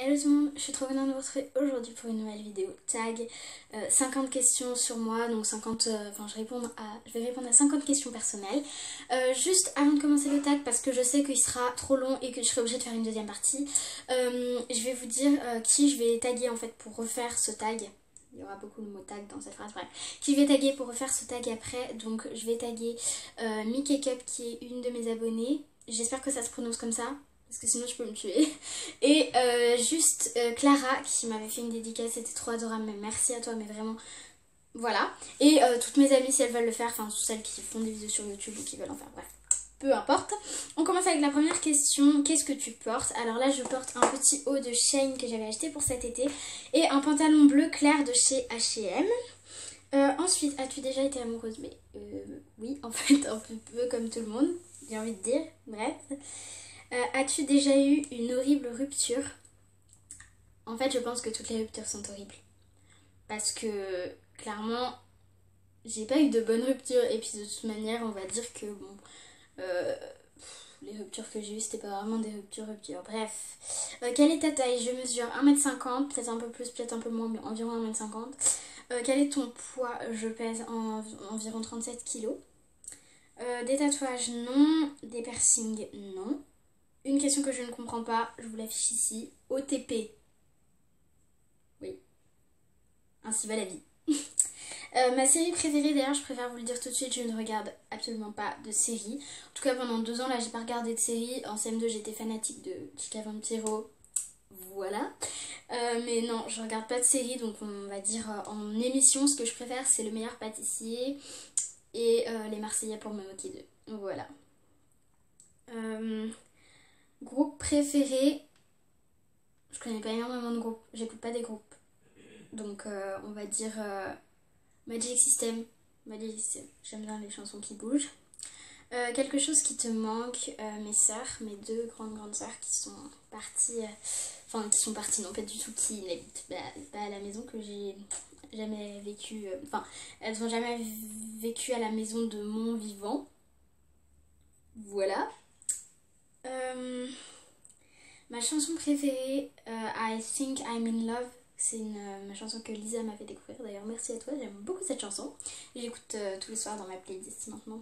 Hello tout le monde, je suis trop contente de vous retrouver aujourd'hui pour une nouvelle vidéo tag. 50 questions sur moi, donc 50, je vais répondre à 50 questions personnelles. Juste avant de commencer le tag, parce que je sais qu'il sera trop long et que je serai obligée de faire une deuxième partie, je vais vous dire qui je vais taguer en fait pour refaire ce tag. Il y aura beaucoup de mots tag dans cette phrase, bref. Qui je vais taguer pour refaire ce tag après. Donc je vais taguer Mickey Cup qui est une de mes abonnées. J'espère que ça se prononce comme ça, parce que sinon je peux me tuer. Et Clara qui m'avait fait une dédicace, c'était trop adorable, mais merci à toi, mais vraiment, voilà. Et toutes mes amies si elles veulent le faire, enfin celles qui font des vidéos sur YouTube ou qui veulent en faire, bref. Peu importe. On commence avec la première question. Qu'est-ce que tu portes? Alors là, je porte un petit haut de Shein que j'avais acheté pour cet été et un pantalon bleu clair de chez H&M. Ensuite, as-tu déjà été amoureuse? Mais oui, en fait, un peu comme tout le monde, j'ai envie de dire. Bref. As-tu déjà eu une horrible rupture? En fait, je pense que toutes les ruptures sont horribles. Parce que, clairement, j'ai pas eu de bonnes ruptures. Et puis, de toute manière, on va dire que, bon... les ruptures que j'ai eues, c'était pas vraiment des ruptures. Bref. Quelle est ta taille? Je mesure 1m50, peut-être un peu plus, peut-être un peu moins, mais environ 1m50. Quel est ton poids? Je pèse environ 37 kg. Des tatouages, non. Des piercings, non. Une question que je ne comprends pas, je vous l'affiche ici. OTP. Oui. Ainsi va la vie. Ma série préférée, d'ailleurs, je préfère vous le dire tout de suite, je ne regarde absolument pas de série. En tout cas, pendant 2 ans, là, j'ai pas regardé de série. En CM2, j'étais fanatique de Chica Vampiro. Voilà. Mais non, je regarde pas de série, donc on va dire en émission, ce que je préfère, c'est Le Meilleur Pâtissier et Les Marseillais pour me moquer d'eux. Voilà. Groupe préféré, je connais pas énormément de groupes, j'écoute pas des groupes. Donc on va dire Magic System. J'aime bien les chansons qui bougent. Quelque chose qui te manque, mes sœurs, mes 2 grandes sœurs qui sont parties, qui sont parties, non pas du tout, qui n'habitent pas à la maison, que j'ai jamais vécu, elles ont jamais vécu à la maison de mon vivant. Voilà. Ma chanson préférée, I Think I'm in Love, c'est ma chanson que Lisa m'a fait découvrir. D'ailleurs, merci à toi, j'aime beaucoup cette chanson. J'écoute tous les soirs dans ma playlist maintenant.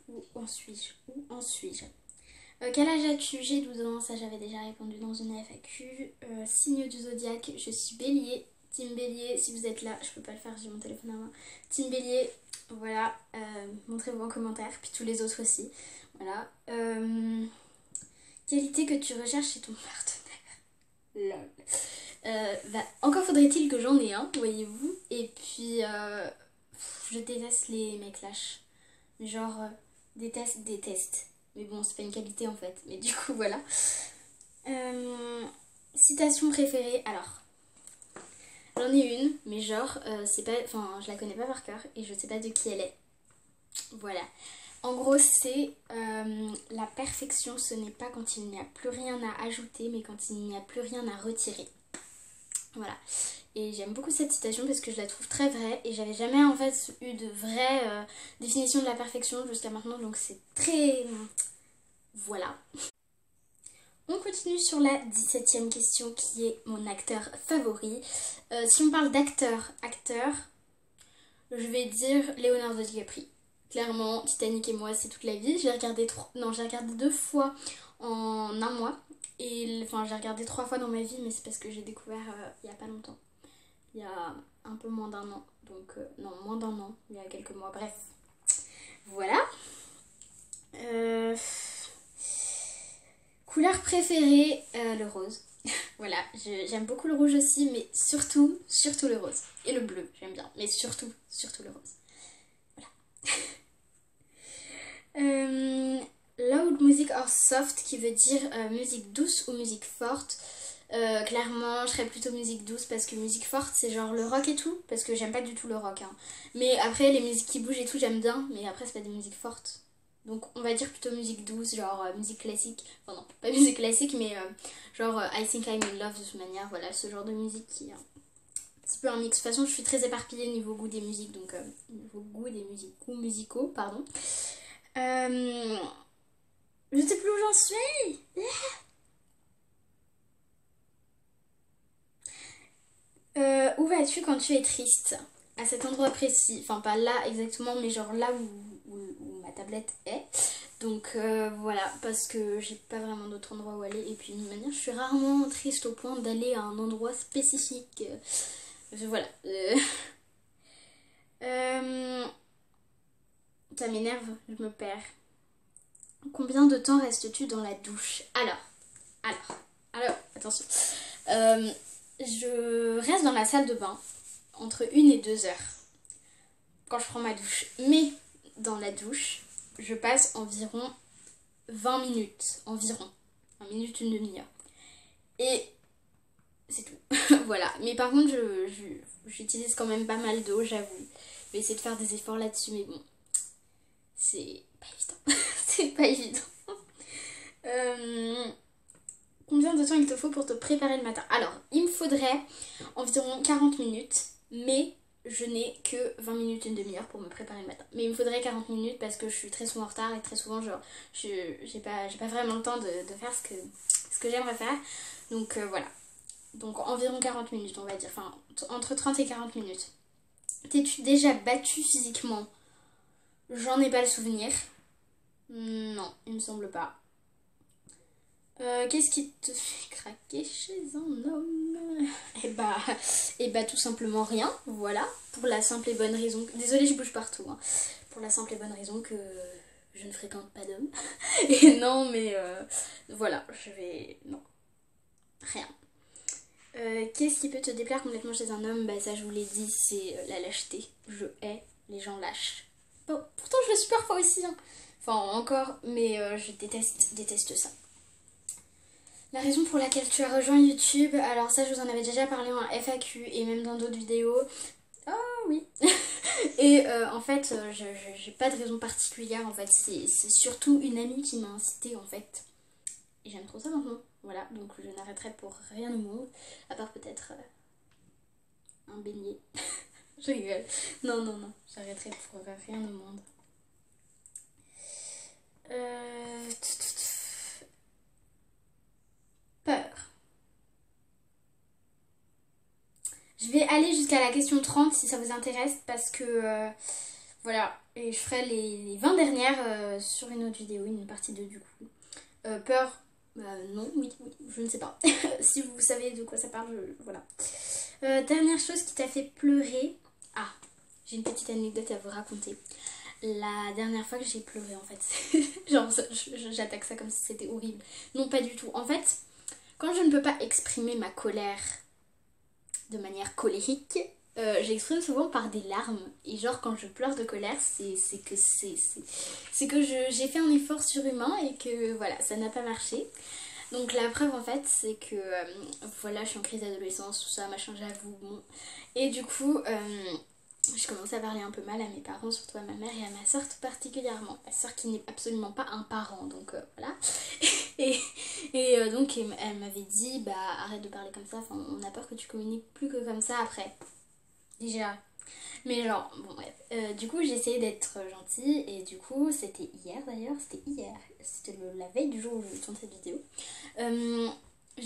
Où en suis-je? Quel âge as-tu? J'ai 12 ans, ça j'avais déjà répondu dans une FAQ. Signe du zodiaque, je suis bélier. Team bélier, si vous êtes là, je peux pas le faire, j'ai mon téléphone à main. Team bélier, voilà, montrez-vous en commentaire, puis tous les autres aussi. Voilà. Qualité que tu recherches chez ton partenaire? Lol. Encore faudrait-il que j'en ai un, voyez-vous. Et puis, je déteste les mecs lâches. Genre, déteste. Mais bon, c'est pas une qualité en fait. Mais du coup, voilà. Citation préférée. Alors, j'en ai une, mais genre, c'est pas, je la connais pas par cœur et je sais pas de qui elle est. Voilà. En gros, c'est la perfection, ce n'est pas quand il n'y a plus rien à ajouter, mais quand il n'y a plus rien à retirer. Voilà. Et j'aime beaucoup cette citation parce que je la trouve très vraie et j'avais jamais en fait eu de vraie définition de la perfection jusqu'à maintenant, donc c'est très... Voilà. On continue sur la 17e question qui est mon acteur favori. Si on parle d'acteur, je vais dire Leonardo DiCaprio. Clairement, Titanic et moi, c'est toute la vie. J'ai regardé 2 fois en un mois. Et j'ai regardé 3 fois dans ma vie, mais c'est parce que j'ai découvert il y a pas longtemps. Il y a un peu moins d'1 an. Donc, non, moins d'1 an, il y a quelques mois. Bref. Voilà. Couleur préférée, le rose. Voilà, j'aime beaucoup le rouge aussi, mais surtout le rose. Et le bleu, j'aime bien, mais surtout le rose. Voilà. Loud music or soft, qui veut dire musique douce ou musique forte. Clairement, je serais plutôt musique douce parce que musique forte, c'est genre le rock et tout, parce que j'aime pas du tout le rock. Hein. Mais après, les musiques qui bougent et tout, j'aime bien, mais après, c'est pas des musiques fortes. Donc on va dire plutôt musique douce, genre musique classique. Enfin non, pas musique classique, mais genre I Think I'm in Love de toute manière. Voilà, ce genre de musique qui est un petit peu un mix. De toute façon, je suis très éparpillée niveau goût des musiques, donc niveau goût des musiques, goûts musicaux, pardon. Je sais plus où j'en suis. où vas-tu quand tu es triste? À cet endroit précis, enfin pas là exactement, mais genre là où ma tablette est. Donc voilà, parce que j'ai pas vraiment d'autre endroit où aller. Et puis d'une manière, je suis rarement triste au point d'aller à un endroit spécifique. Voilà. Ça m'énerve, je me perds. Combien de temps restes-tu dans la douche? Alors, attention. Je reste dans la salle de bain entre 1 et 2 heures quand je prends ma douche. Mais dans la douche, je passe environ 20 minutes. Environ. 20 minutes, une demi-heure. Et c'est tout. Voilà. Mais par contre, j'utilise quand même pas mal d'eau, j'avoue. Je vais essayer de faire des efforts là-dessus, mais bon. C'est pas évident. C'est pas évident. Combien de temps il te faut pour te préparer le matin? Alors, il me faudrait environ 40 minutes, mais je n'ai que 20 minutes, une demi-heure pour me préparer le matin. Mais il me faudrait 40 minutes parce que je suis très souvent en retard et très souvent, genre, j'ai pas vraiment le temps de faire ce que j'aimerais faire. Donc voilà. Donc environ 40 minutes, on va dire. Enfin, entre 30 et 40 minutes. T'es-tu déjà battu physiquement? J'en ai pas le souvenir. Non, il me semble pas. Qu'est-ce qui te fait craquer chez un homme? Eh bah tout simplement rien, voilà. Pour la simple et bonne raison que... Désolée, je bouge partout. Hein. Pour la simple et bonne raison que je ne fréquente pas d'hommes. Et non, mais voilà, Non, rien. Qu'est-ce qui peut te déplaire complètement chez un homme? Bah ça je vous l'ai dit, c'est la lâcheté. Je hais les gens lâches. Bon, pourtant je le suis parfois aussi. Hein. Enfin encore, mais je déteste ça. La raison pour laquelle tu as rejoint YouTube, alors ça je vous en avais déjà parlé en FAQ et même dans d'autres vidéos. Ah oui. Et en fait, j'ai pas de raison particulière en fait, c'est surtout une amie qui m'a incité en fait. Et j'aime trop ça maintenant. Voilà, donc je n'arrêterai pour rien au monde, à part peut-être un beignet. Je rigole. Non, j'arrêterai pour rien au monde. Peur. Je vais aller jusqu'à la question 30 si ça vous intéresse parce que voilà, et je ferai les 20 dernières sur une autre vidéo, une partie 2 du coup. Peur, non, oui, je ne sais pas. Si vous savez de quoi ça parle, voilà. Dernière chose qui t'a fait pleurer. Ah, j'ai une petite anecdote à vous raconter. La dernière fois que j'ai pleuré en fait. Genre, j'attaque ça comme si c'était horrible. Non, pas du tout. En fait, quand je ne peux pas exprimer ma colère de manière colérique, j'exprime souvent par des larmes. Et genre quand je pleure de colère, c'est que j'ai fait un effort surhumain et que voilà, ça n'a pas marché. Donc la preuve en fait, c'est que voilà, je suis en crise d'adolescence, tout ça, machin, j'avoue, bon. Et du coup, je commençais à parler un peu mal à mes parents, surtout à ma mère et à ma soeur tout particulièrement. Ma soeur qui n'est absolument pas un parent, donc voilà. Et donc elle m'avait dit, bah arrête de parler comme ça, enfin, on a peur que tu communiques plus que comme ça après. Déjà. Mais genre, bon bref. Du coup j'ai essayé d'être gentille et du coup c'était hier d'ailleurs, c'était la veille du jour où je tourne cette vidéo.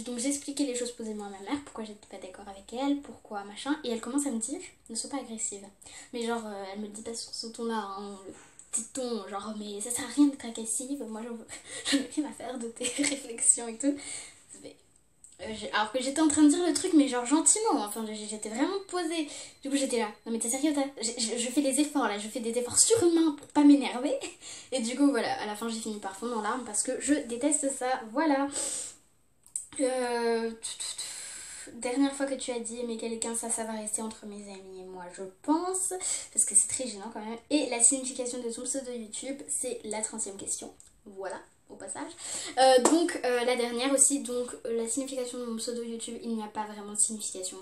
Donc j'ai expliqué les choses posément à ma mère, pourquoi j'étais pas d'accord avec elle, pourquoi machin, et elle commence à me dire, ne sois pas agressive. Mais genre, elle me le dit pas sur ce ton-là, hein, le petit ton, genre, mais ça sert à rien d'être agressive, moi j'en ai rien à faire de tes réflexions et tout. Alors que j'étais en train de dire le truc, mais genre gentiment, enfin j'étais vraiment posée. Du coup j'étais là, non mais t'es sérieux, je fais des efforts là, je fais des efforts surhumains pour pas m'énerver. Et du coup voilà, à la fin j'ai fini par fondre en larmes parce que je déteste ça, voilà. Dernière fois que tu as dit aimer quelqu'un, ça va rester entre mes amis et moi, je pense, parce que c'est très gênant quand même. Et la signification de ton pseudo YouTube, c'est la 30e question. Voilà, au passage. Donc la dernière aussi, donc la signification de mon pseudo YouTube, il n'y a pas vraiment de signification.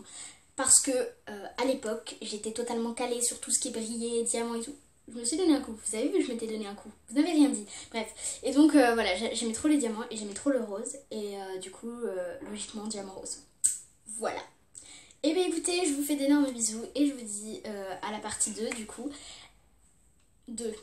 Parce que à l'époque, j'étais totalement calée sur tout ce qui brillait, diamants et tout. Je me suis donné un coup, vous avez vu que je m'étais donné un coup, vous n'avez rien dit, bref. Et donc voilà, j'aimais trop les diamants et j'aimais trop le rose, et du coup, logiquement, diamant rose. Voilà. Et bien écoutez, je vous fais d'énormes bisous et je vous dis à la partie 2 du coup. 2.